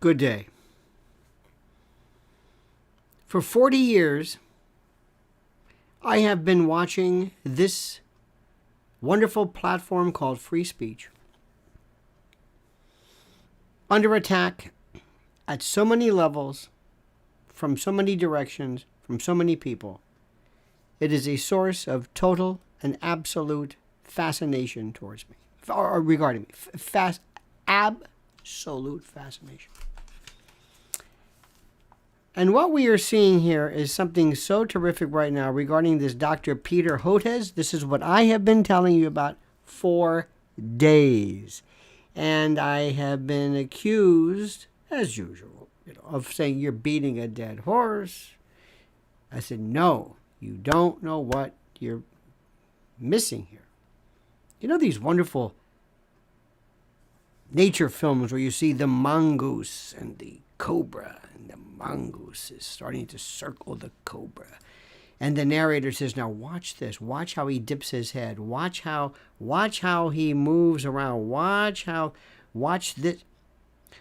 Good day. For 40 years, I have been watching this wonderful platform called free speech under attack at so many levels, from so many directions, from so many people. It is a source of total and absolute fascination towards me, or regarding me. Absolute fascination. And what we are seeing here is something so terrific right now regarding this Dr. Peter Hotez. This is what I have been telling you about for days. And I have been accused, as usual, of saying you're beating a dead horse. I said, no, you don't know what you're missing here. You know these wonderful nature films where you see the mongoose and the cobra, and the mongoose is starting to circle the cobra. And the narrator says, now watch this. Watch how he dips his head. Watch how he moves around. Watch this.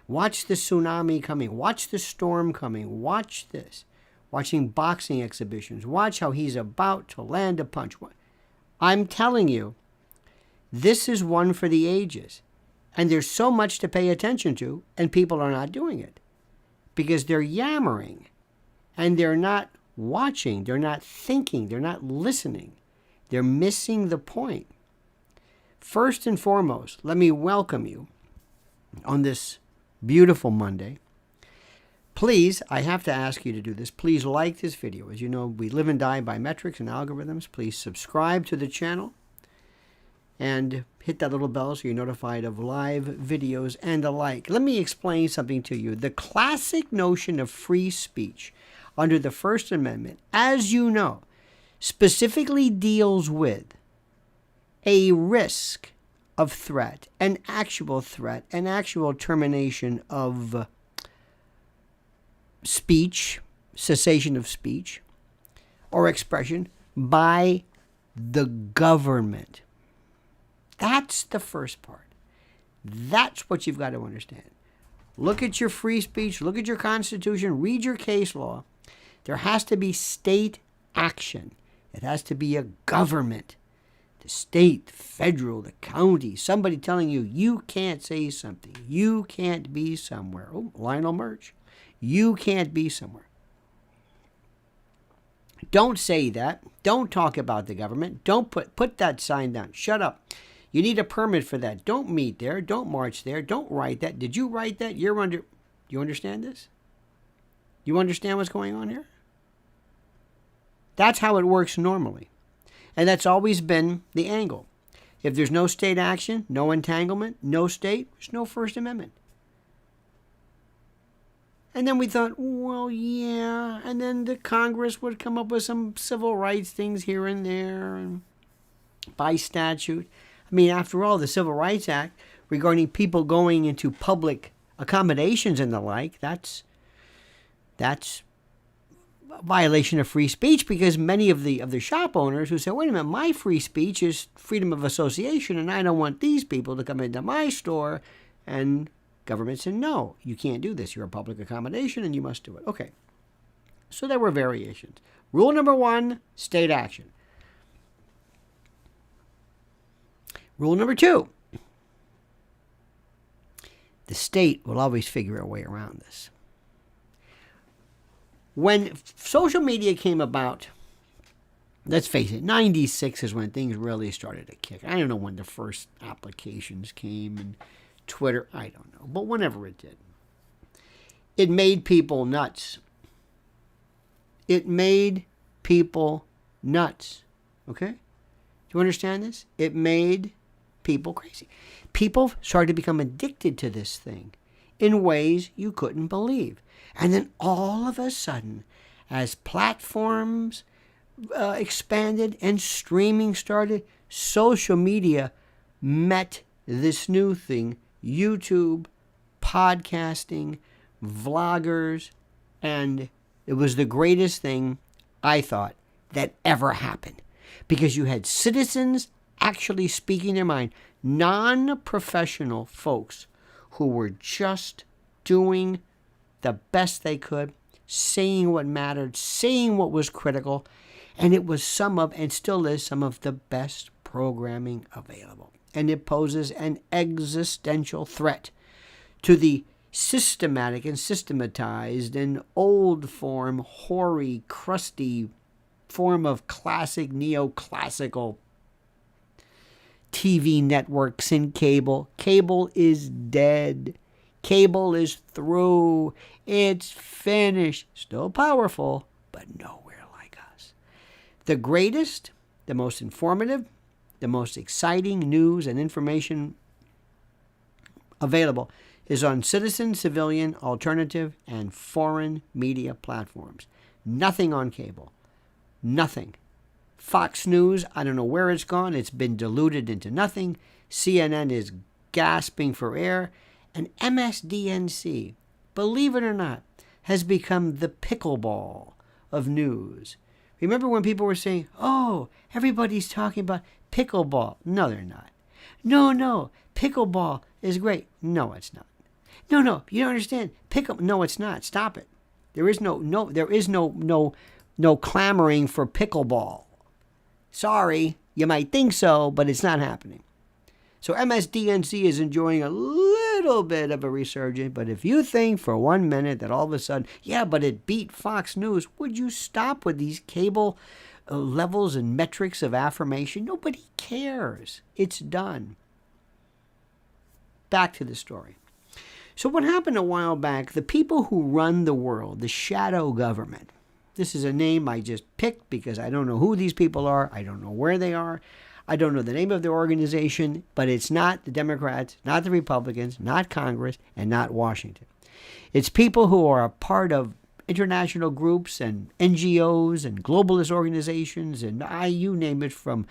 Watch the tsunami coming. Watch the storm coming. Watch this. Watching boxing exhibitions. Watch how he's about to land a punch. I'm telling you, this is one for the ages. And there's so much to pay attention to, and people are not doing it because they're yammering and they're not watching, they're not thinking, they're not listening. They're missing the point. First and foremost, let me welcome you on this beautiful Monday. Please, I have to ask you to do this. Please like this video. As you know, we live and die by metrics and algorithms. Please subscribe to the channel and hit that little bell so you're notified of live videos and the like. Let me explain something to you. The classic notion of free speech under the First Amendment, as you know, specifically deals with a risk of threat, an actual termination of speech, cessation of speech or expression by the government. That's the first part. That's what you've got to understand. Look at your free speech, look at your Constitution, read your case law. There has to be state action. It has to be a government. The state, federal, the county, somebody telling you, you can't say something. You can't be somewhere. Oh, Lionel merch. You can't be somewhere. Don't say that. Don't talk about the government. Don't put that sign down. Shut up. You need a permit for that. Don't meet there. Don't march there. Don't write that. Did you write that? You're under... You understand this? You understand what's going on here? That's how it works normally. And that's always been the angle. If there's no state action, no entanglement, no state, there's no First Amendment. And then we thought, well, yeah. And then the Congress would come up with some civil rights things here and there and by statute. I mean, after all, the Civil Rights Act regarding people going into public accommodations and the like, that's a violation of free speech, because many of the shop owners who say, wait a minute, my free speech is freedom of association and I don't want these people to come into my store. And government said, no, you can't do this. You're a public accommodation and you must do it. Okay. So there were variations. Rule number 1, state action. Rule number 2, the state will always figure a way around this. When social media came about, let's face it, 96 is when things really started to kick. I don't know when the first applications came and Twitter, I don't know. But whenever it did, it made people nuts. It made people nuts. Okay? Do you understand this? It made people crazy. People started to become addicted to this thing in ways you couldn't believe. And then all of a sudden, as platforms expanded and streaming started, social media met this new thing, YouTube, podcasting, vloggers, and it was the greatest thing, I thought, that ever happened. Because you had citizens actually speaking their mind, non-professional folks who were just doing the best they could, saying what mattered, saying what was critical, and it was some of, and still is, some of the best programming available. And it poses an existential threat to the systematic and systematized and old form, hoary, crusty form of classic, neoclassical TV networks and cable. Cable is dead. Cable is through. It's finished. Still powerful, but nowhere like us. The greatest, the most informative, the most exciting news and information available is on citizen, civilian, alternative, and foreign media platforms. Nothing on cable. Nothing. Fox News, I don't know where it's gone. It's been diluted into nothing. CNN is gasping for air. And MSDNC, believe it or not, has become the pickleball of news. Remember when people were saying, oh, everybody's talking about pickleball. No, they're not. No, pickleball is great. No, it's not. No, you don't understand. No, it's not. Stop it. There is no clamoring for pickleball. Sorry, you might think so, but it's not happening. So MSDNC is enjoying a little bit of a resurgence, but if you think for 1 minute that all of a sudden, yeah, but it beat Fox News, would you stop with these cable levels and metrics of affirmation? Nobody cares. It's done. Back to the story. So what happened a while back, the people who run the world, the shadow government, this is a name I just picked because I don't know who these people are. I don't know where they are. I don't know the name of their organization, but it's not the Democrats, not the Republicans, not Congress, and not Washington. It's people who are a part of international groups and NGOs and globalist organizations and you name it, from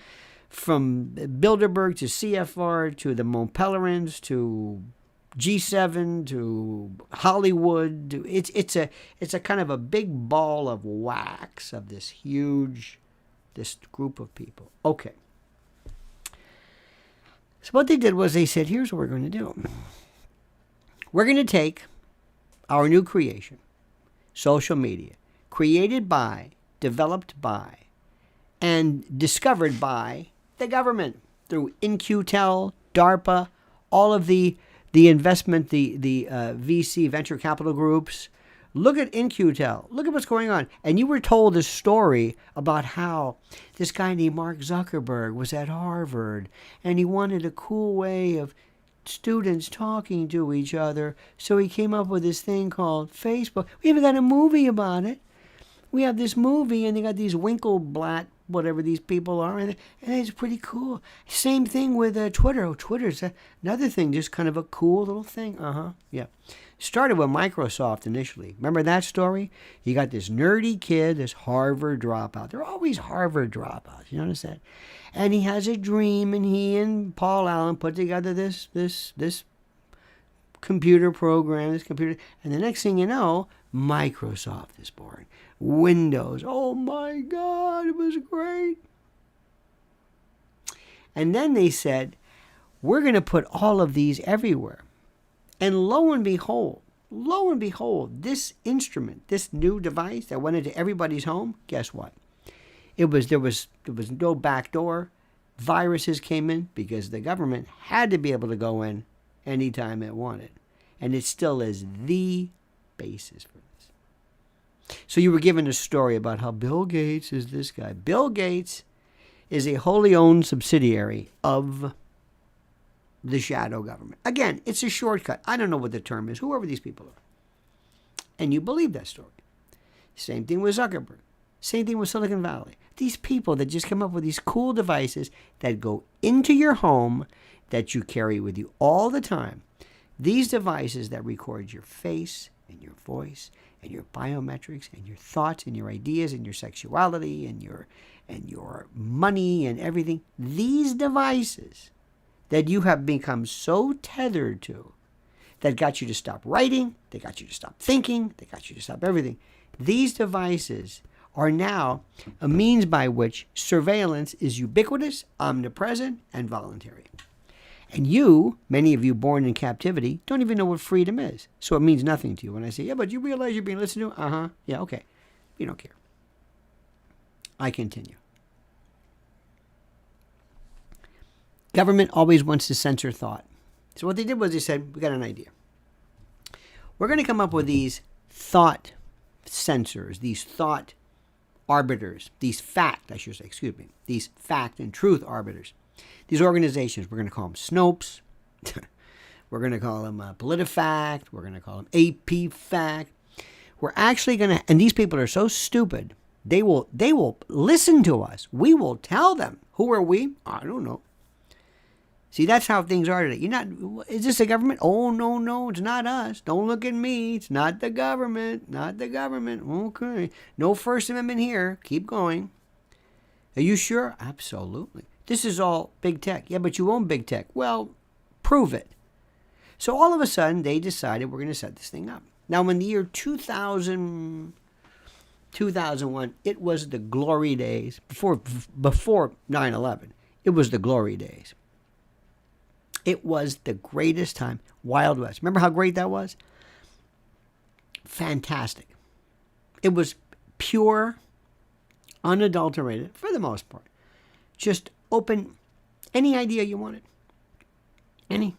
Bilderberg to CFR to the Montpellerans to G7 to Hollywood. It's a kind of a big ball of wax of this group of people. Okay. So what they did was they said, here's what we're going to do. We're going to take our new creation, social media, created by, developed by, and discovered by the government through In-Q-Tel, DARPA, all of the investment, the VC venture capital groups. Look at In-Q-Tel. Look at what's going on. And you were told a story about how this guy named Mark Zuckerberg was at Harvard and he wanted a cool way of students talking to each other. So he came up with this thing called Facebook. We even got a movie about it. We have this movie and they got these Winkleblatt, whatever these people are, and it's pretty cool. Same thing with Twitter. Oh, Twitter's another thing, just kind of a cool little thing. Yeah. Started with Microsoft initially. Remember that story? You got this nerdy kid, this Harvard dropout. They're always Harvard dropouts. You notice that? And he has a dream, and he and Paul Allen put together this computer program, and the next thing you know, Microsoft is born. Windows. Oh my God, it was great. And then they said, we're going to put all of these everywhere. And lo and behold, this instrument, this new device that went into everybody's home, guess what? There was no back door. Viruses came in because the government had to be able to go in anytime it wanted. And it still is the basis for this. So you were given a story about how Bill Gates is this guy. Bill Gates is a wholly owned subsidiary of the shadow government. Again, it's a shortcut. I don't know what the term is, whoever these people are. And you believe that story. Same thing with Zuckerberg. Same thing with Silicon Valley. These people that just come up with these cool devices that go into your home that you carry with you all the time. These devices that record your face and your voice and your biometrics and your thoughts and your ideas and your sexuality and your money and everything. These devices that you have become so tethered to, that got you to stop writing, they got you to stop thinking, they got you to stop everything. These devices are now a means by which surveillance is ubiquitous, omnipresent, and voluntary. And you, many of you born in captivity, don't even know what freedom is. So it means nothing to you when I say, yeah, but you realize you're being listened to? Uh-huh. Yeah, okay. You don't care. I continue. Government always wants to censor thought. So what they did was they said, we got an idea. We're going to come up with these thought censors, these thought arbiters, these fact and truth arbiters. These organizations, we're going to call them Snopes. We're going to call them PolitiFact. We're going to call them AP Fact. We're actually going to, and these people are so stupid, they will listen to us. We will tell them. Who are we? I don't know. See, that's how things are today. Is this the government? Oh, no, it's not us. Don't look at me. It's not the government. Okay. No First Amendment here. Keep going. Are you sure? Absolutely. This is all big tech. Yeah, but you own big tech. Well, prove it. So all of a sudden, they decided we're going to set this thing up. Now, in the year 2001, it was the glory days. Before 9/11, it was the glory days. It was the greatest time. Wild West. Remember how great that was? Fantastic. It was pure, unadulterated, for the most part. Just open any idea you wanted. Anything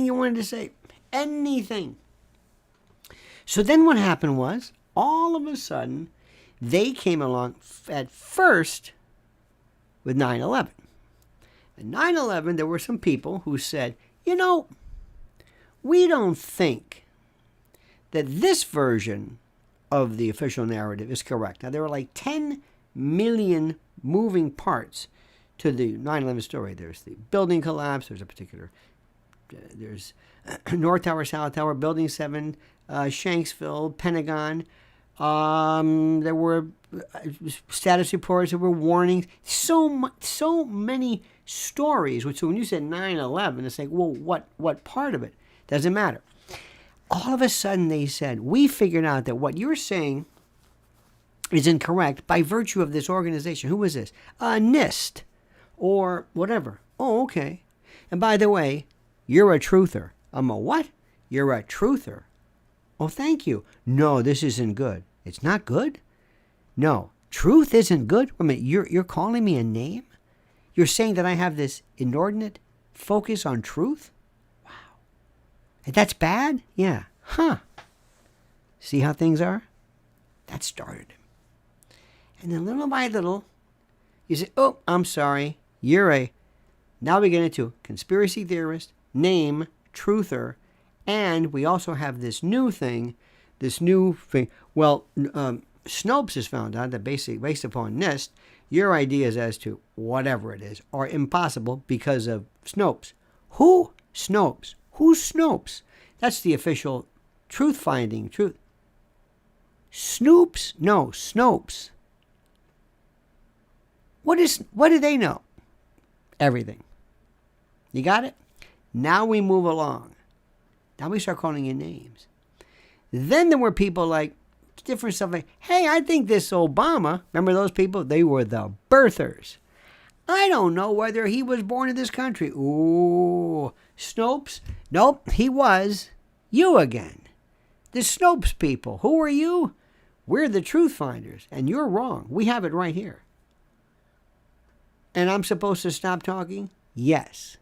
you wanted to say. Anything. So then what happened was, all of a sudden, they came along at first with 9/11. At 9/11, there were some people who said, we don't think that this version of the official narrative is correct. Now, there were like 10 million moving parts to the 9/11 story. There's the building collapse. There's North Tower, South Tower, Building 7, Shanksville, Pentagon. There were status reports. There were warnings. So many stories. So when you said 9/11, it's like, well, what part of it? Doesn't matter. All of a sudden, they said, we figured out that what you're saying is incorrect by virtue of this organization. Who is this? NIST or whatever. Oh, okay. And by the way, you're a truther. I'm a what? You're a truther. Oh, thank you. No, this isn't good. It's not good? No. Truth isn't good? Wait a minute, you're calling me a name? You're saying that I have this inordinate focus on truth? Wow. And that's bad? Yeah. Huh. See how things are? That started him. And then little by little, you say, oh, I'm sorry. Now we get into conspiracy theorist, name, truther, and we also have this new thing. Well, Snopes has found out that basically, based upon NIST, your ideas as to whatever it is are impossible because of Snopes. Who? Snopes. Who's Snopes? That's the official truth-finding. Snoops? No, Snopes. What do they know? Everything. You got it? Now we move along. Now we start calling you names. Then there were people like different stuff like, hey, I think this Obama, remember those people? They were the birthers. I don't know whether he was born in this country. Ooh, Snopes? Nope, he was. You again. The Snopes people. Who are you? We're the truth finders, and you're wrong. We have it right here. And I'm supposed to stop talking? Yes.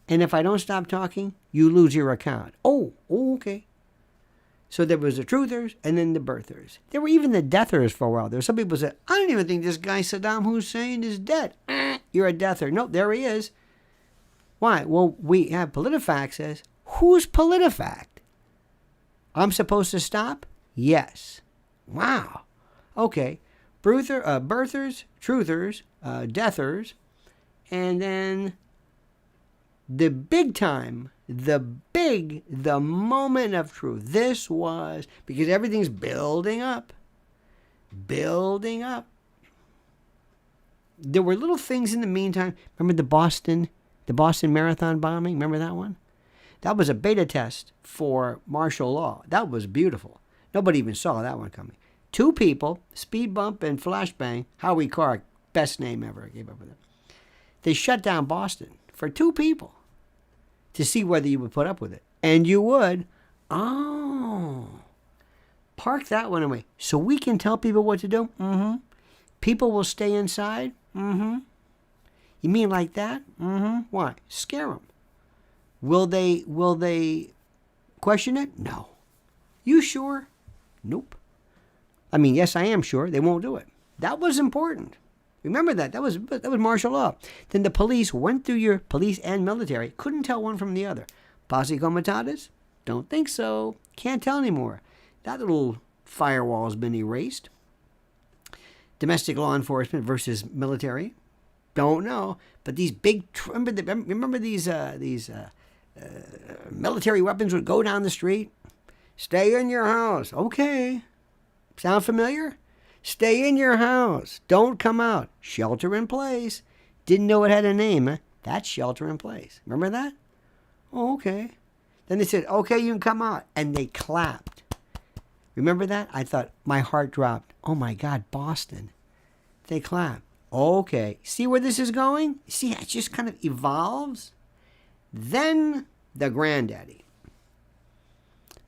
And if I don't stop talking, you lose your account. Oh, okay. So there was the truthers and then the birthers. There were even the deathers for a while. There were some people who said, I don't even think this guy Saddam Hussein is dead. You're a deather. No, there he is. Why? Well, we have PolitiFact says, who's PolitiFact? I'm supposed to stop? Yes. Wow. Okay. Birthers, truthers, deathers, and then the big time, the moment of truth. This was, because everything's building up. There were little things in the meantime. Remember the Boston Marathon bombing? Remember that one? That was a beta test for martial law. That was beautiful. Nobody even saw that one coming. 2 people, speed bump and flashbang. Howie Clark, best name ever. I gave up with it. They shut down Boston for 2 people to see whether you would put up with it. And you would. Oh, park that one away. So we can tell people what to do? Mm-hmm. People will stay inside? Mm-hmm. You mean like that? Mm-hmm. Why? Scare them. Will they question it? No. You sure? Nope. I mean, yes, I am sure. They won't do it. That was important. Remember that. That was martial law. Then the police went through your police and military. Couldn't tell one from the other. Posse comitatus? Don't think so. Can't tell anymore. That little firewall has been erased. Domestic law enforcement versus military? Don't know. But these big, remember these military weapons would go down the street? Stay in your house. Okay. Sound familiar? Stay in your house. Don't come out. Shelter in place. Didn't know it had a name. Huh? That's shelter in place. Remember that? Oh, okay. Then they said, okay, you can come out. And they clapped. Remember that? I thought, my heart dropped. Oh my God, Boston. They clapped. Okay. See where this is going? See, it just kind of evolves. Then the granddaddy.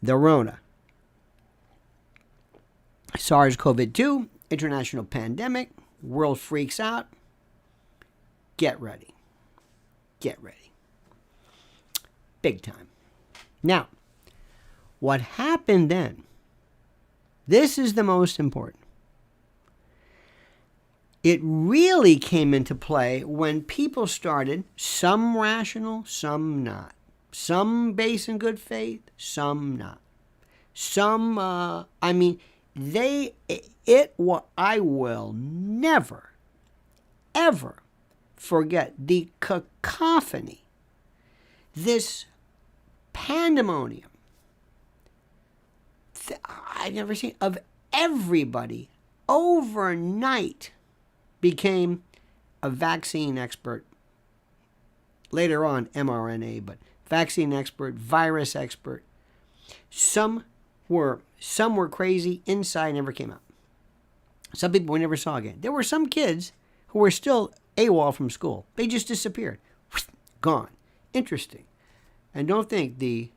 The Rona. SARS-CoV-2, international pandemic, world freaks out. Get ready. Get ready. Big time. Now, what happened then, this is the most important. It really came into play when people started, some rational, some not. Some based in good faith, some not. Some, I will never, ever forget the cacophony, this pandemonium I've never seen of everybody overnight became a vaccine expert. Later on, mRNA, but vaccine expert, virus expert. Some were crazy, inside, never came out. Some people we never saw again. There were some kids who were still AWOL from school. They just disappeared. Gone. Interesting. And don't think the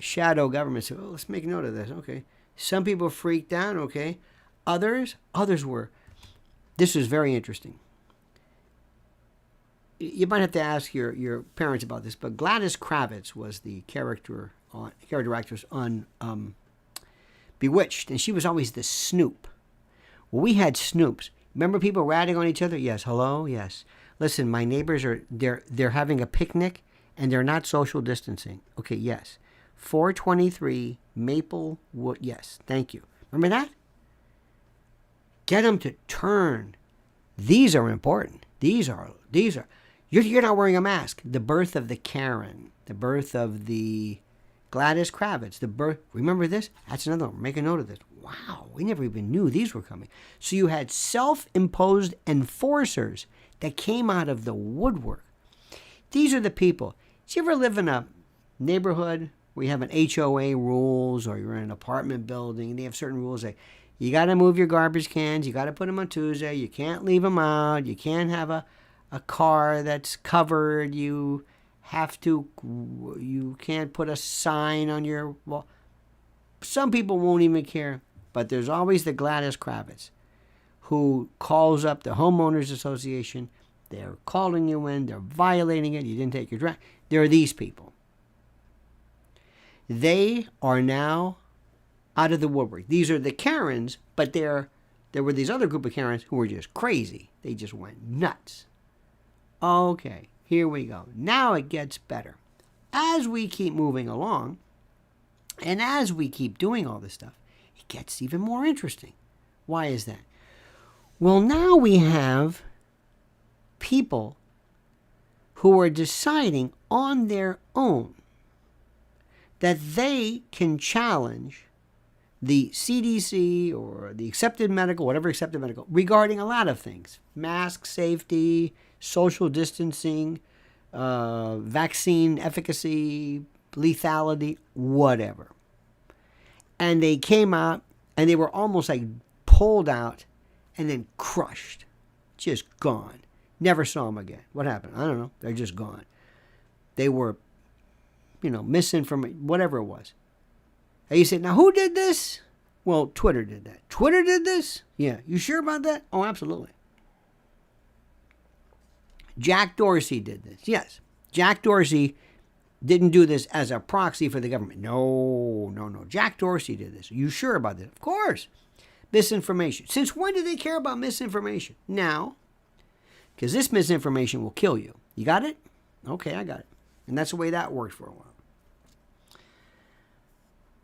shadow government said, oh, let's make note of this. Okay. Some people freaked out. Okay. Others were. This was very interesting. You might have to ask your parents about this, but Gladys Kravitz was the character actress on Bewitched, and she was always the snoop. Well, we had snoops. Remember people ratting on each other? Yes. Hello? Yes. Listen, my neighbors they're having a picnic, and they're not social distancing. Okay, yes. 423 Maplewood. Yes, thank you. Remember that? Get them to turn. These are important. These are. You're not wearing a mask. The birth of the Karen. The birth of the Gladys Kravitz. Remember this? That's another one. Make a note of this. Wow, we never even knew these were coming. So you had self-imposed enforcers that came out of the woodwork. These are the people. Do you ever live in a neighborhood where you have an HOA rules, or you're in an apartment building and they have certain rules like you got to move your garbage cans, you got to put them on Tuesday, you can't leave them out, you can't have a car that's covered, you can't put a sign on your wall. Some people won't even care, but there's always the Gladys Kravitz who calls up the homeowners association. They're calling you in, they're violating it, you didn't take your drive. There are these people. They are now out of the woodwork. These are the Karens, but there were these other group of Karens who were just crazy. They just went nuts. Okay, here we go. Now it gets better. As we keep moving along, and as we keep doing all this stuff, it gets even more interesting. Why is that? Well, now we have people who are deciding on their own that they can challenge the CDC or the accepted medical, whatever accepted medical, regarding a lot of things. Mask safety, social distancing, vaccine efficacy, lethality, whatever. And they came out and they were almost like pulled out and then crushed, just gone. Never saw them again. What happened? I don't know. They're just gone. They were, misinformation, whatever it was. And you say, now who did this? Well, Twitter did that. Twitter did this? Yeah. You sure about that? Oh, absolutely. Jack Dorsey did this. Yes. Jack Dorsey didn't do this as a proxy for the government. No. Jack Dorsey did this. You sure about this? Of course. Misinformation. Since when do they care about misinformation? Now. Because this misinformation will kill you. You got it? Okay, I got it. And that's the way that worked for a while.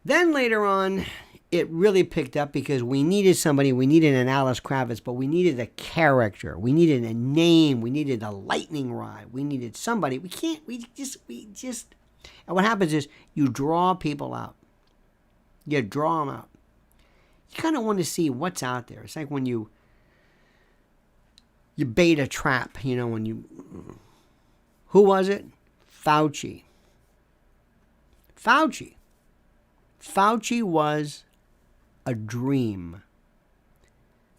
Then later on, it really picked up because we needed somebody. We needed an Alice Kravitz, but we needed a character. We needed a name. We needed a lightning rod. We needed somebody. We just. And what happens is you draw people out. You draw them out. You kind of want to see what's out there. It's like when you bait a trap, when you... Who was it? Fauci. Fauci was a dream.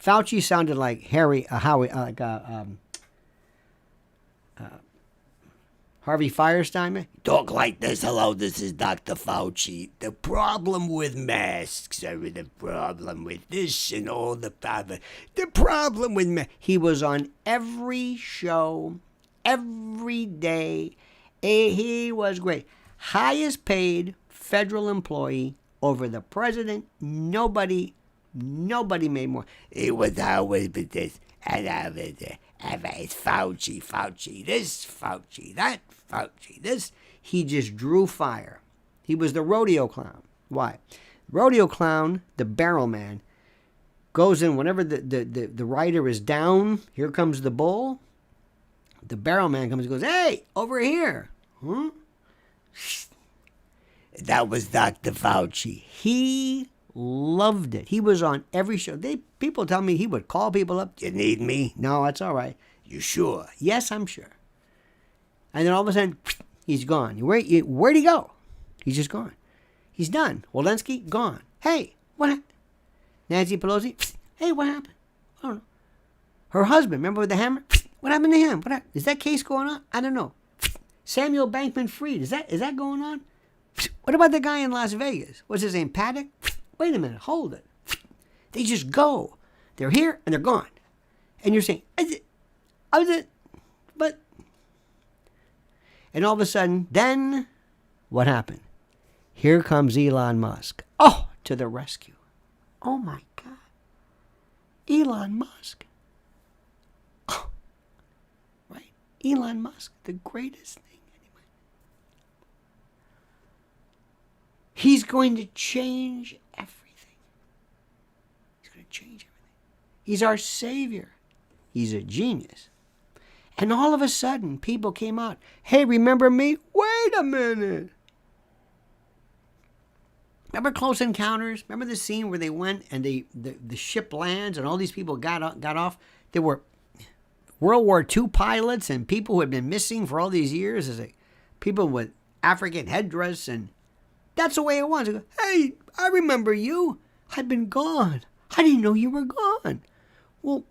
Fauci sounded like Harvey Firestein. Talk like this. Hello, this is Dr. Fauci. The problem with masks, or the problem with this and all the problem with masks. He was on every show, every day. He was great. Highest paid federal employee over the president. Nobody made more. It was always with this, and it's Fauci, this, Fauci, that, Fauci, this. He just drew fire. He was the rodeo clown. Why? Rodeo clown, the barrel man, goes in whenever the rider is down. Here comes the bull. The barrel man comes and goes, hey, over here. That was Dr. Fauci. He loved it. He was on every show. People tell me he would call people up. You need me? No, that's all right. You sure? Yes, I'm sure. And then all of a sudden, he's gone. Where'd he go? He's just gone. He's done. Walensky, gone. Hey, what happened? Nancy Pelosi, hey, what happened? I don't know. Her husband, remember with the hammer? What happened to him? Is that case going on? I don't know. Samuel Bankman-Fried, is that going on? What about the guy in Las Vegas? What's his name, Paddock? Wait a minute, hold it. They just go. They're here and they're gone. And you're saying, but... And all of a sudden, then, what happened? Here comes Elon Musk. Oh, to the rescue. Oh my God. Elon Musk. Oh, right? Elon Musk, the greatest thing anybody. He's going to change everything. He's going to change everything. He's our savior. He's a genius. And all of a sudden, people came out. Hey, remember me? Wait a minute. Remember Close Encounters? Remember the scene where they went and the ship lands and all these people got off? There were World War II pilots and people who had been missing for all these years. As people with African headdress, and that's the way it was. Go, hey, I remember you. I've been gone. I didn't know you were gone. Well,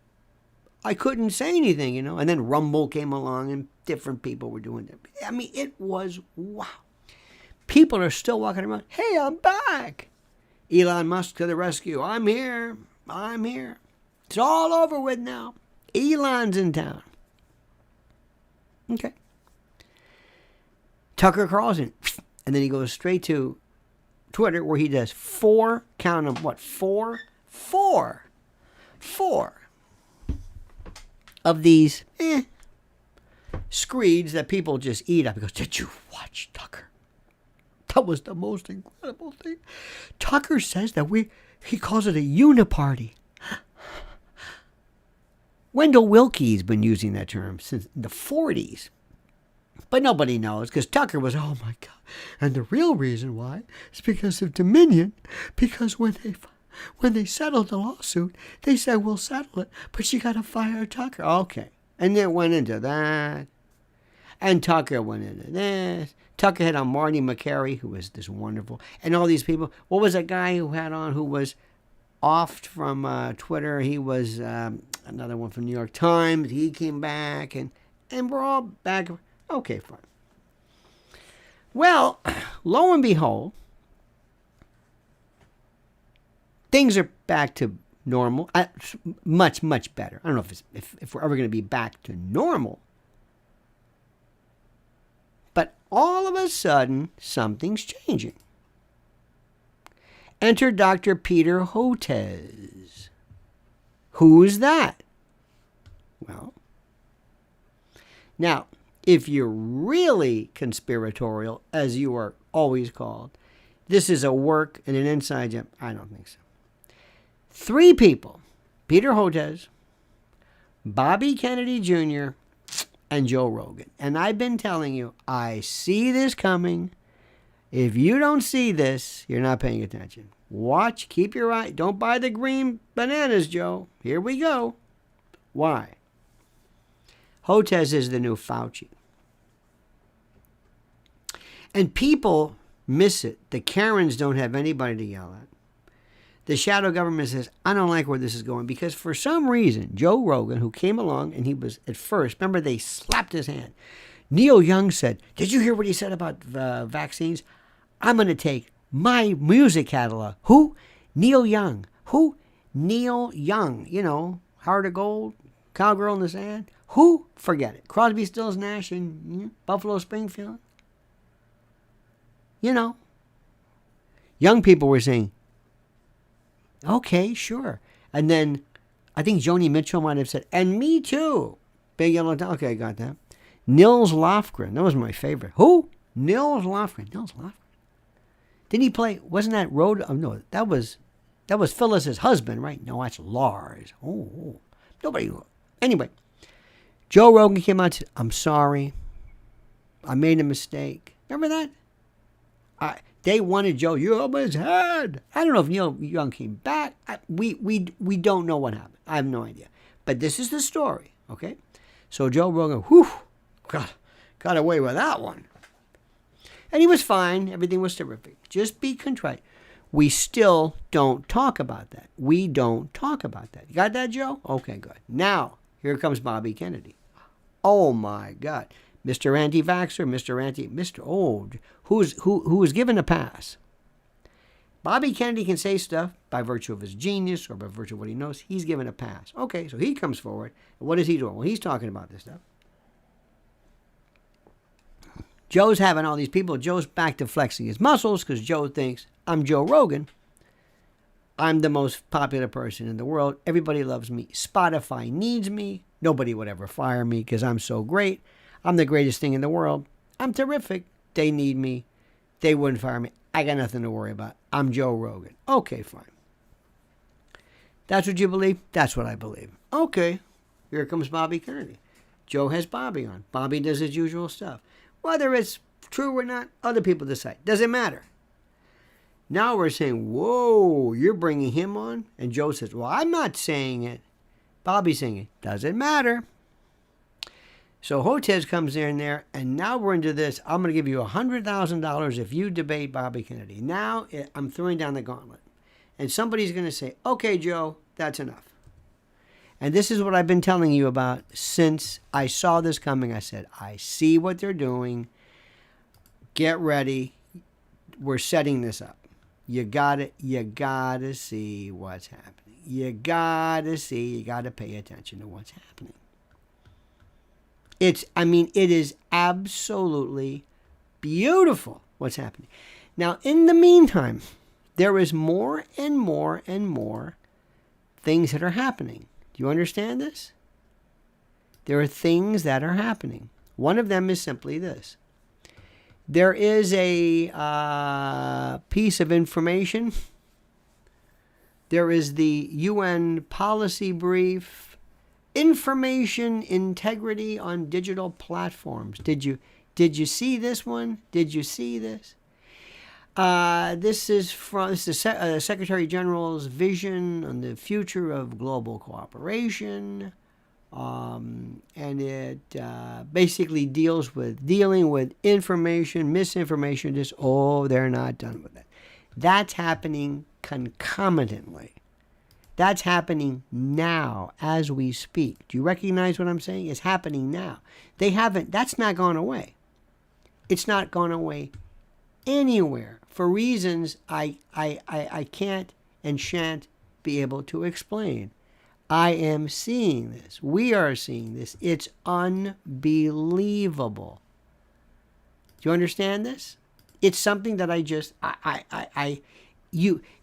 I couldn't say anything, And then Rumble came along and different people were doing it. I mean, it was wow. People are still walking around. Hey, I'm back. Elon Musk to the rescue. I'm here. It's all over with now. Elon's in town. Okay. Tucker Carlson. And then he goes straight to Twitter where he does four of these screeds that people just eat up. He goes, did you watch Tucker? That was the most incredible thing. Tucker says that he calls it a uniparty. Wendell Willkie's been using that term since the 40s. But nobody knows because Tucker was, oh my God. And the real reason why is because of Dominion. Because when they settled the lawsuit, they said, we'll settle it, but you got to fire Tucker. Okay. And it went into that. And Tucker went into this. Tucker had on Marty McCary, who was this wonderful, and all these people. What was that guy who had on who was off from Twitter? He was another one from New York Times. He came back, and we're all back. Okay, fine. Well, lo and behold, things are back to normal. Much, much better. I don't know if we're ever going to be back to normal. But all of a sudden, something's changing. Enter Dr. Peter Hotez. Who's that? Well, now, if you're really conspiratorial, as you are always called, this is a work and an inside job. I don't think so. 3 people, Peter Hotez, Bobby Kennedy Jr., and Joe Rogan. And I've been telling you, I see this coming. If you don't see this, you're not paying attention. Watch, keep your eye. Don't buy the green bananas, Joe. Here we go. Why? Hotez is the new Fauci. And people miss it. The Karens don't have anybody to yell at. The shadow government says, I don't like where this is going, because for some reason, Joe Rogan, who came along and he was at first, remember they slapped his hand. Neil Young said, did you hear what he said about vaccines? I'm going to take my music catalog. Who? Neil Young. Who? Neil Young. You know, Heart of Gold, Cowgirl in the Sand. Who? Forget it. Crosby, Stills, Nash, and Buffalo Springfield. You know, young people were saying, okay, sure. And then I think Joni Mitchell might have said, and me too. Big Yellow Dog. Okay, I got that. Nils Lofgren. That was my favorite. Who? Nils Lofgren. Nils Lofgren. Didn't he play? Wasn't that Road? Oh, no, that was Phyllis's husband, right? No, that's Lars. Oh. Nobody. Anyway, Joe Rogan came out and said, I'm sorry. I made a mistake. Remember that? They wanted Joe. You're over his head. I don't know if Neil Young came back. We don't know what happened. I have no idea. But this is the story, okay? So Joe Rogan, got away with that one. And he was fine. Everything was terrific. Just be contrite. We still don't talk about that. We don't talk about that. You got that, Joe? Okay, good. Now, here comes Bobby Kennedy. Oh, my God. Mr. Anti-Vaxxer, who was given a pass. Bobby Kennedy can say stuff by virtue of his genius or by virtue of what he knows. He's given a pass. Okay, so he comes forward. And what is he doing? Well, he's talking about this stuff. Joe's having all these people. Joe's back to flexing his muscles because Joe thinks, I'm Joe Rogan. I'm the most popular person in the world. Everybody loves me. Spotify needs me. Nobody would ever fire me because I'm so great. I'm the greatest thing in the world. I'm terrific. They need me. They wouldn't fire me. I got nothing to worry about. I'm Joe Rogan. Okay, fine. That's what you believe? That's what I believe. Okay. Here comes Bobby Kennedy. Joe has Bobby on. Bobby does his usual stuff. Whether it's true or not, other people decide. Doesn't matter. Now we're saying, whoa, you're bringing him on? And Joe says, well, I'm not saying it. Bobby's saying it. Doesn't matter. So Hotez comes in there, and now we're into this. I'm going to give you $100,000 if you debate Bobby Kennedy. Now I'm throwing down the gauntlet. And somebody's going to say, okay, Joe, that's enough. And this is what I've been telling you about since I saw this coming. I said, I see what they're doing. Get ready. We're setting this up. You gotta see what's happening. You gotta pay attention to what's happening. It is absolutely beautiful what's happening. Now, in the meantime, there is more and more and more things that are happening. Do you understand this? There are things that are happening. One of them is simply this. There is a piece of information. There is the UN policy brief. Information integrity on digital platforms. Did you see this one? Did you see this? This is the Secretary General's vision on the future of global cooperation, and it basically dealing with information, misinformation. They're not done with it. That's happening concomitantly. That's happening now as we speak. Do you recognize what I'm saying? It's happening now. That's not gone away. It's not gone away anywhere for reasons I can't and shan't be able to explain. I am seeing this. We are seeing this. It's unbelievable. Do you understand this? It's something that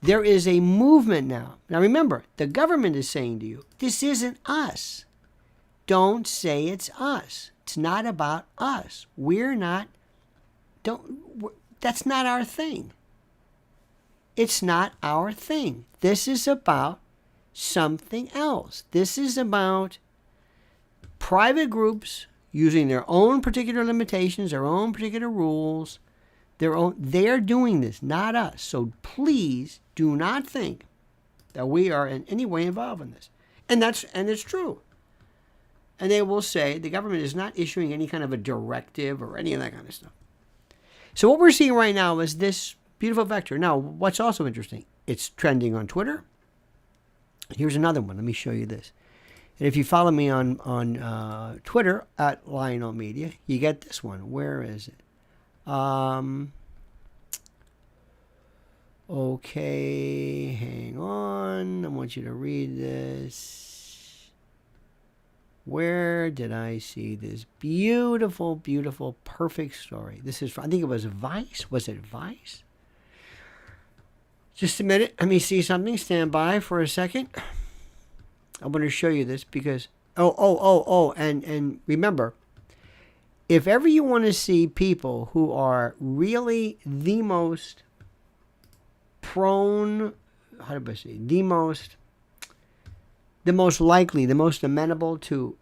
there is a movement now. Now remember, the government is saying to you, this isn't us. Don't say it's us. It's not about us. That's not our thing. It's not our thing. This is about something else. This is about private groups using their own particular limitations, their own particular rules, they're doing this, not us. So please do not think that we are in any way involved in this. And it's true. And they will say the government is not issuing any kind of a directive or any of that kind of stuff. So what we're seeing right now is this beautiful vector. Now, what's also interesting, it's trending on Twitter. Here's another one. Let me show you this. And if you follow me on Twitter at Lionel Media, you get this one. Where is it? Okay, hang on. I want you to read this. Where did I see this beautiful, beautiful, perfect story? This is, I think it was Vice. Was it Vice? Just a minute. Let me see something. Stand by for a second. I want to show you this because, and remember, if ever you want to see people who are really the most prone, how do I say, the most likely, the most amenable to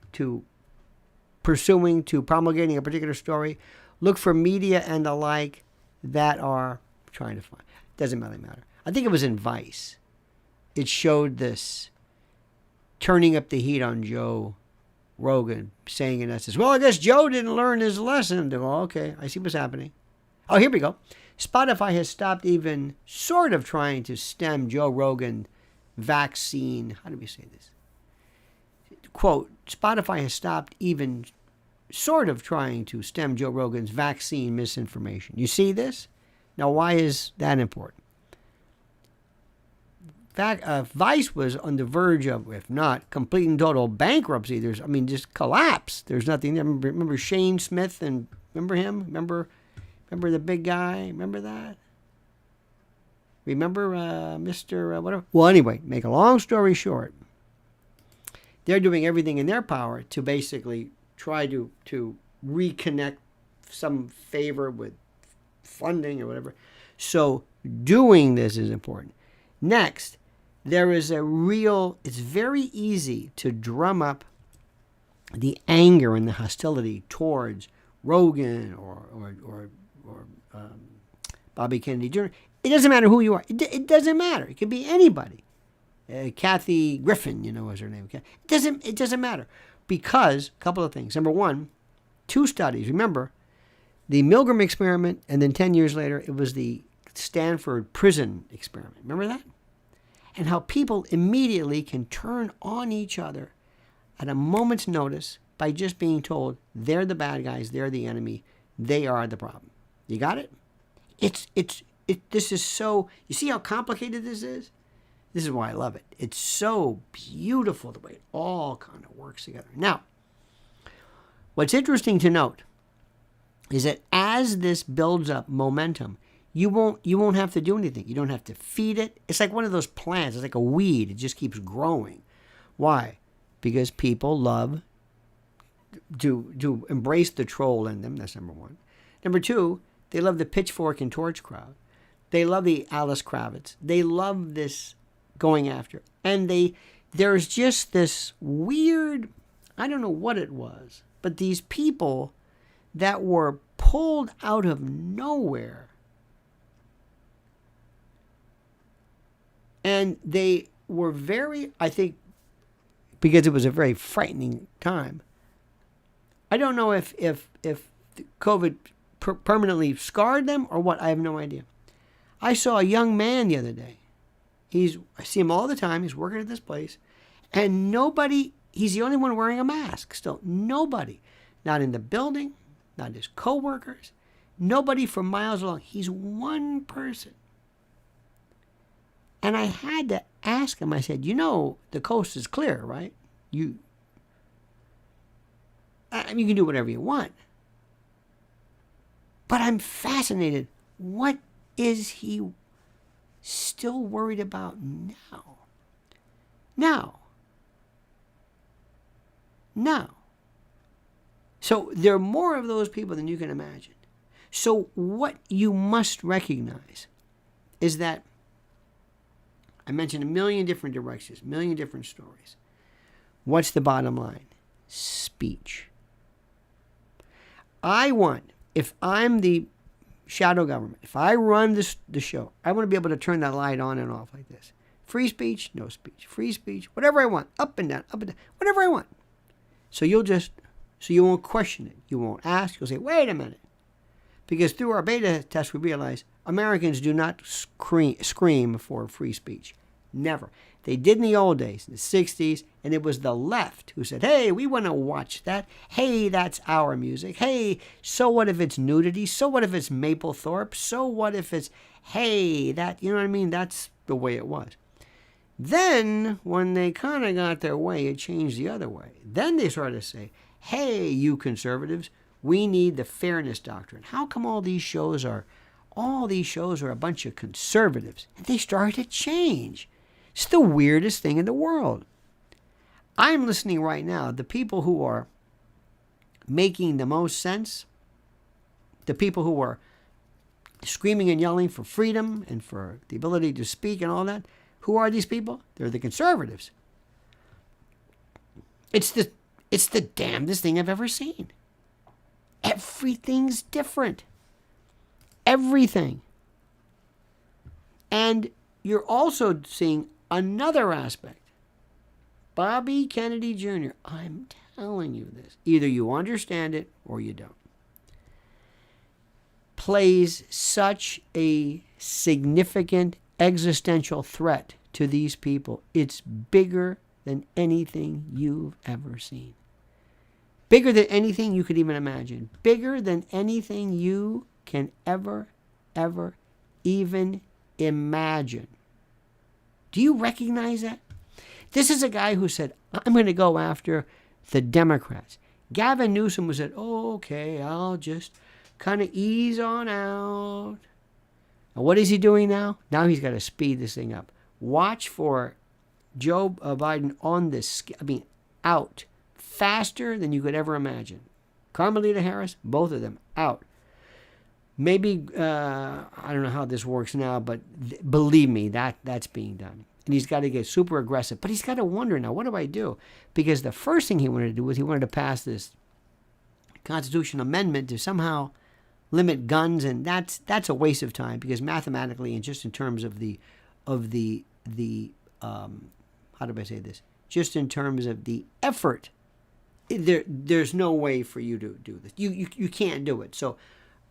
pursuing, to promulgating a particular story, look for media and the like that are trying to find. Doesn't really matter. I think it was in Vice. It showed this turning up the heat on Joe Rogan, saying in essence, well, I guess Joe didn't learn his lesson. Oh, okay, I see what's happening. Oh, here we go. Spotify has stopped even sort of trying to stem Joe Rogan vaccine. How do we say this? Quote, Spotify has stopped even sort of trying to stem Joe Rogan's vaccine misinformation. You see this? Now, why is that important? Vice was on the verge of, if not complete and total bankruptcy. Just collapse. There's nothing there. Remember Shane Smith and remember him? Remember the big guy? Remember that? Remember Mr. Whatever? Well, anyway, make a long story short, they're doing everything in their power to basically try to reconnect some favor with funding or whatever. So doing this is important. Next, there is it's very easy to drum up the anger and the hostility towards Rogan or Bobby Kennedy Jr. It doesn't matter who you are. It doesn't matter. It could be anybody. Kathy Griffin, is her name. It doesn't matter. Because, a couple of things. Number one, 2 studies. Remember, the Milgram experiment, and then 10 years later, it was the Stanford prison experiment. Remember that? And how people immediately can turn on each other at a moment's notice by just being told they're the bad guys, they're the enemy, they are the problem. You got it? This is so, you see how complicated this is? This is why I love it. It's so beautiful the way it all kind of works together. Now, what's interesting to note is that as this builds up momentum, you won't have to do anything. You don't have to feed it. It's like one of those plants. It's like a weed. It just keeps growing. Why? Because people love to embrace the troll in them. That's number one. Number two, they love the pitchfork and torch crowd. They love the Alice Kravitz. They love this going after. And there's just this weird, I don't know what it was, but these people that were pulled out of nowhere. And they were very, I think, because it was a very frightening time. I don't know if COVID permanently scarred them or what. I have no idea. I saw a young man the other day I see him all the time. He's working at this place. And nobody, he's the only one wearing a mask still. Nobody. Not in the building, not his coworkers, nobody for miles along. He's one person. And I had to ask him, I said, the coast is clear, right? You can do whatever you want. But I'm fascinated. What is he still worried about now? Now. So there are more of those people than you can imagine. So what you must recognize is that I mentioned a million different directions, a million different stories. What's the bottom line? Speech. If I'm the shadow government, if I run the show, I want to be able to turn that light on and off like this. Free speech, no speech. Free speech, whatever I want, up and down, whatever I want. So you won't question it. You won't ask. You'll say, wait a minute. Because through our beta test, we realize Americans do not scream for free speech. Never. They did in the old days, in the 60s, and it was the left who said, hey, we want to watch that. Hey, that's our music. Hey, so what if it's nudity? So what if it's Mapplethorpe? So what if it's, hey, that, you know what I mean? That's the way it was. Then, when they kind of got their way, it changed the other way. Then they started to say, hey, you conservatives, we need the fairness doctrine. How come all these shows are a bunch of conservatives? And they started to change. It's the weirdest thing in the world. I'm listening right now. The people who are making the most sense, the people who are screaming and yelling for freedom and for the ability to speak and all that, who are these people? They're the conservatives. It's the damnedest thing I've ever seen. Everything's different. Everything. And you're also seeing another aspect. Bobby Kennedy Jr., I'm telling you this. Either you understand it or you don't. Plays such a significant existential threat to these people. It's bigger than anything you've ever seen. Bigger than anything you could even imagine. Bigger than anything you can ever even imagine. Do you recognize that? This is a guy who said, I'm going to go after the Democrats. Gavin Newsom was said, oh, okay, I'll just kind of ease on out. And what is he doing now? Now he's got to speed this thing up. Watch for Joe Biden on this, out faster than you could ever imagine. Carmelita Harris, both of them out. Maybe, I don't know how this works now, but believe me, that's being done. And he's got to get super aggressive. But he's got to wonder now, what do I do? Because the first thing he wanted to do was he wanted to pass this constitutional amendment to somehow limit guns, and that's a waste of time, because mathematically and just in terms of the how do I say this? Just in terms of the effort, there's no way for you to do this. You can't do it. So,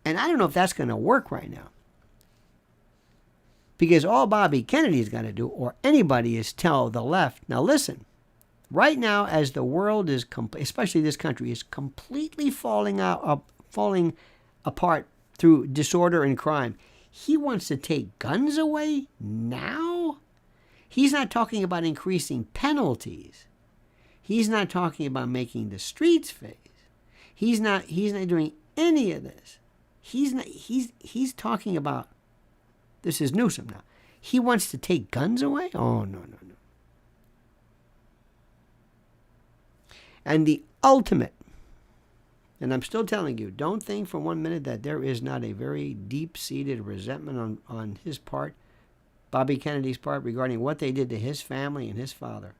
and I don't know if that's going to work right now. Because all Bobby Kennedy's got to do, or anybody, is tell the left, now listen, right now as the world is, especially this country, is completely falling apart through disorder and crime, he wants to take guns away now? He's not talking about increasing penalties. He's not talking about making the streets phase. He's not doing any of this. He's talking about, this is Newsom now. He wants to take guns away? Oh, no. And the ultimate, and I'm still telling you, don't think for 1 minute that there is not a very deep-seated resentment on his part, Bobby Kennedy's part, regarding what they did to his family and his father.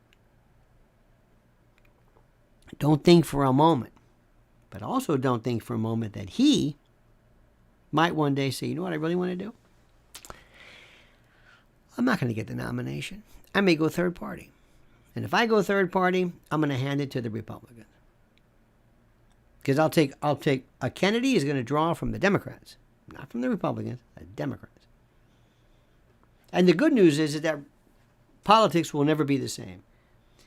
Don't think for a moment, but also don't think for a moment that he might one day say, you know what I really want to do? I'm not going to get the nomination. I may go third party. And if I go third party, I'm going to hand it to the Republicans. Because I'll take a Kennedy is going to draw from the Democrats, not from the Republicans, the Democrats. And the good news is that Politics will never be the same.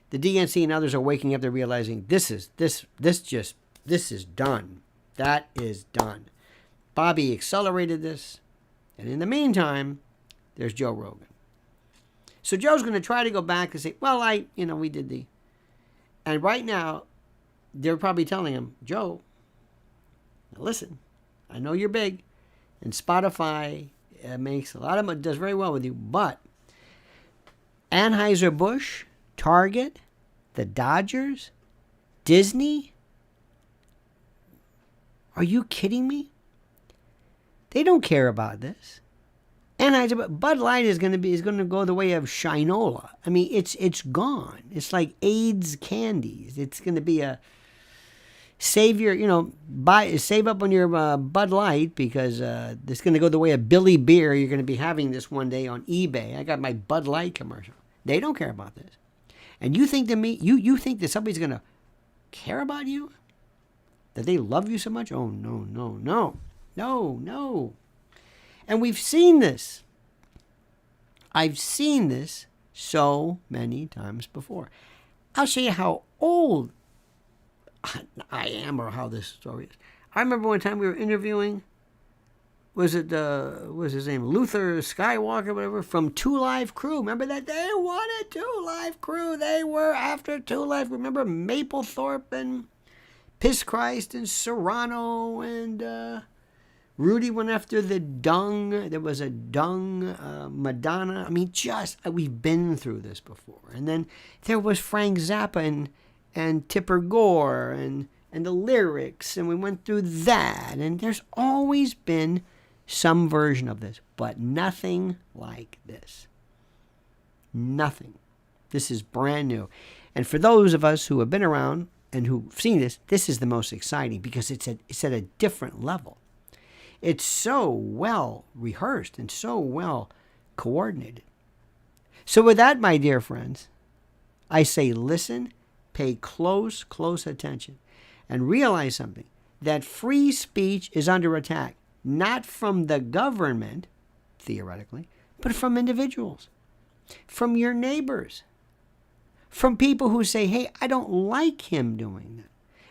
The DNC and others are waking up. They're realizing this is done. That is done. Bobby accelerated this. And in the meantime, there's Joe Rogan. So Joe's going to try to go back and say, well, we did the. And right now, they're probably telling him, Joe, listen, I know you're big. And Spotify makes a lot of money, does very well with you. But Anheuser-Busch, Target, the Dodgers, Disney. Are you kidding me? They don't care about this. Bud Light is going to go the way of Shinola. I mean, it's gone. It's like AIDS candies. It's going to be a save up on your Bud Light because it's going to go the way of Billy Beer. You're going to be having this one day on eBay. I got my Bud Light commercial. They don't care about this. And you think you think that somebody's going to care about you? That they love you so much? Oh, no. And we've seen this. I've seen this so many times before. I'll show you how old I am or how this story is. I remember one time we were interviewing, was his name? Luther Skywalker, whatever, from 2 Live Crew. Remember that? They wanted 2 Live Crew. They were after 2 Live. Remember Mapplethorpe and Piss Christ and Serrano and Rudy went after the Dung. There was a Dung Madonna. I mean, we've been through this before. And then there was Frank Zappa and Tipper Gore and the lyrics, and we went through that. And there's always been some version of this, but nothing like this. Nothing. This is brand new. And for those of us who have been around and who've seen this is the most exciting because it's at a different level. It's so well rehearsed and so well coordinated. So with that, my dear friends, I say listen, pay close attention, and realize something, that free speech is under attack, not from the government, theoretically, but from individuals, from your neighbors, from people who say, hey, I don't like him doing that.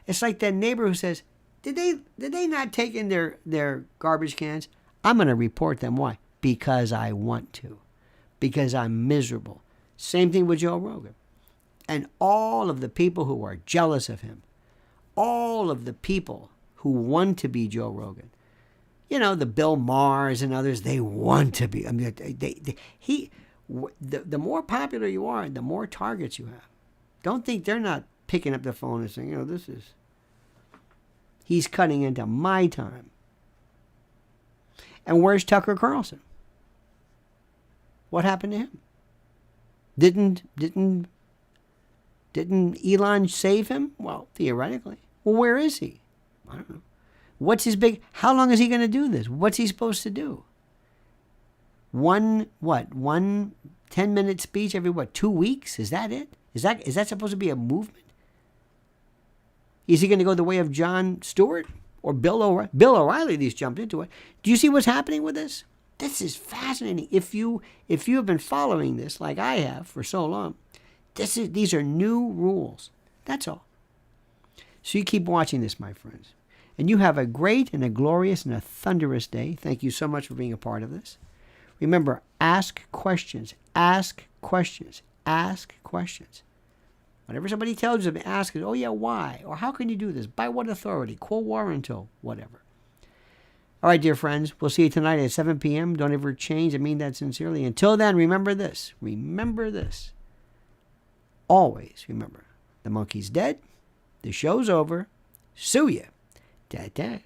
It's like that neighbor who says, Did they not take in their garbage cans? I'm going to report them. Why? Because I want to. Because I'm miserable. Same thing with Joe Rogan. And all of the people who are jealous of him. All of the people who want to be Joe Rogan. You know, the Bill Maher's and others, they want to be. I mean, the more popular you are, the more targets you have. Don't think they're not picking up the phone and saying, he's cutting into my time. And where's Tucker Carlson? What happened to him? Didn't Elon save him? Well, theoretically. Well, where is he? I don't know. How long is he going to do this? What's he supposed to do? One 10-minute speech every 2 weeks? Is that it? Is that supposed to be a movement? Is he going to go the way of Jon Stewart or Bill O'Reilly? Bill O'Reilly at least jumped into it. Do you see what's happening with this? This is fascinating. If you have been following this like I have for so long, these are new rules. That's all. So you keep watching this, my friends. And you have a great and a glorious and a thunderous day. Thank you so much for being a part of this. Remember, ask questions. Ask questions. Ask questions. Whenever somebody tells you, ask it, oh yeah, why? Or how can you do this? By what authority? Quo warranto? Whatever. All right, dear friends, we'll see you tonight at 7 p.m. Don't ever change. I mean that sincerely. Until then, remember this. Remember this. Always remember, the monkey's dead. The show's over. Sue ya. Da-da.